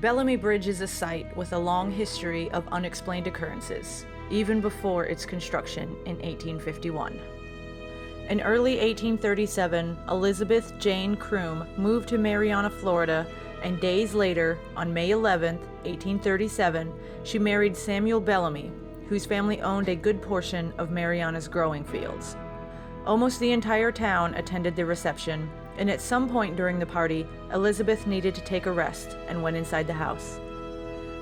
Bellamy Bridge is a site with a long history of unexplained occurrences, even before its construction in 1851. In early 1837, Elizabeth Jane Croom moved to Marianna, Florida, and days later, on May 11, 1837, she married Samuel Bellamy, whose family owned a good portion of Marianna's growing fields. Almost the entire town attended the reception, and at some point during the party, Elizabeth needed to take a rest and went inside the house.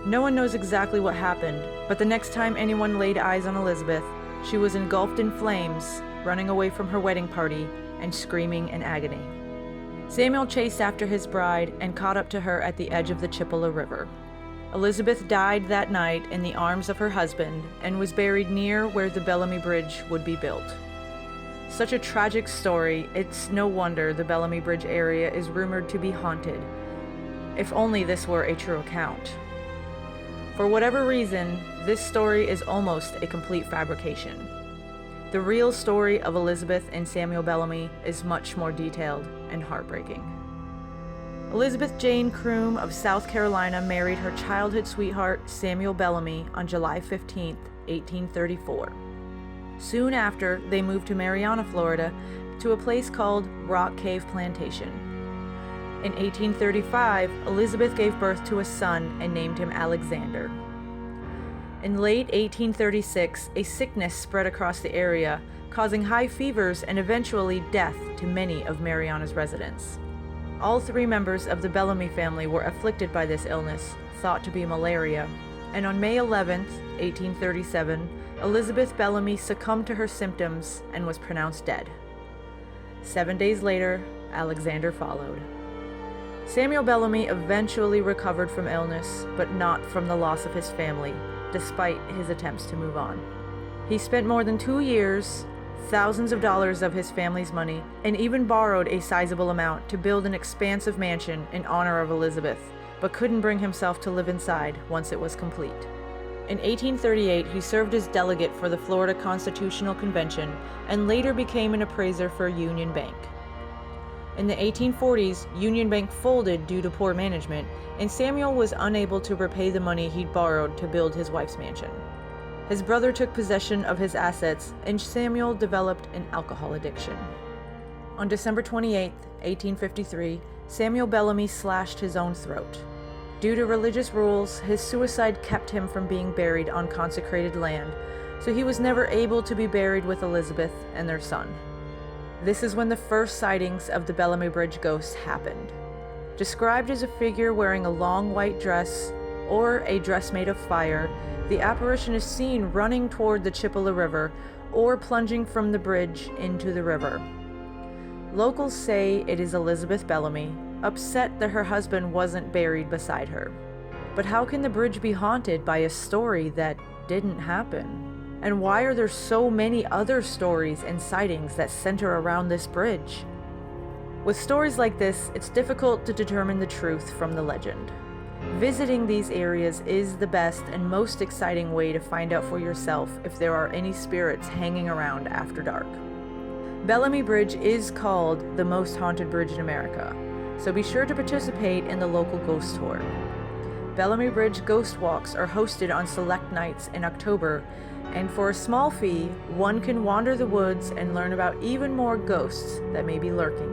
No one knows exactly what happened, but the next time anyone laid eyes on Elizabeth, she was engulfed in flames, running away from her wedding party and screaming in agony. Samuel chased after his bride and caught up to her at the edge of the Chippewa River. Elizabeth died that night in the arms of her husband and was buried near where the Bellamy Bridge would be built. Such a tragic story, it's no wonder the Bellamy Bridge area is rumored to be haunted. If only this were a true account. For whatever reason, this story is almost a complete fabrication. The real story of Elizabeth and Samuel Bellamy is much more detailed and heartbreaking. Elizabeth Jane Croom of South Carolina married her childhood sweetheart Samuel Bellamy on July 15, 1834. Soon after, they moved to Marianna, Florida, to a place called Rock Cave Plantation. In 1835, Elizabeth gave birth to a son and named him Alexander. In late 1836, a sickness spread across the area, causing high fevers and eventually death to many of Marianna's residents. All three members of the Bellamy family were afflicted by this illness, thought to be malaria, and on May 11, 1837, Elizabeth Bellamy succumbed to her symptoms and was pronounced dead. 7 days later, Alexander followed. Samuel Bellamy eventually recovered from illness, but not from the loss of his family, despite his attempts to move on. He spent more than 2 years, thousands of dollars of his family's money, and even borrowed a sizable amount to build an expansive mansion in honor of Elizabeth, but couldn't bring himself to live inside once it was complete. In 1838, he served as delegate for the Florida Constitutional Convention and later became an appraiser for Union Bank. In the 1840s, Union Bank folded due to poor management, and Samuel was unable to repay the money he'd borrowed to build his wife's mansion. His brother took possession of his assets, and Samuel developed an alcohol addiction. On December 28, 1853, Samuel Bellamy slashed his own throat. Due to religious rules, his suicide kept him from being buried on consecrated land, so he was never able to be buried with Elizabeth and their son. This is when the first sightings of the Bellamy Bridge ghost happened. Described as a figure wearing a long white dress or a dress made of fire, the apparition is seen running toward the Chippewa River or plunging from the bridge into the river. Locals say it is Elizabeth Bellamy, upset that her husband wasn't buried beside her. But how can the bridge be haunted by a story that didn't happen? And why are there so many other stories and sightings that center around this bridge? With stories like this, it's difficult to determine the truth from the legend. Visiting these areas is the best and most exciting way to find out for yourself if there are any spirits hanging around after dark. Bellamy Bridge is called the most haunted bridge in America, so be sure to participate in the local ghost tour. Bellamy Bridge ghost walks are hosted on select nights in October, and for a small fee, one can wander the woods and learn about even more ghosts that may be lurking.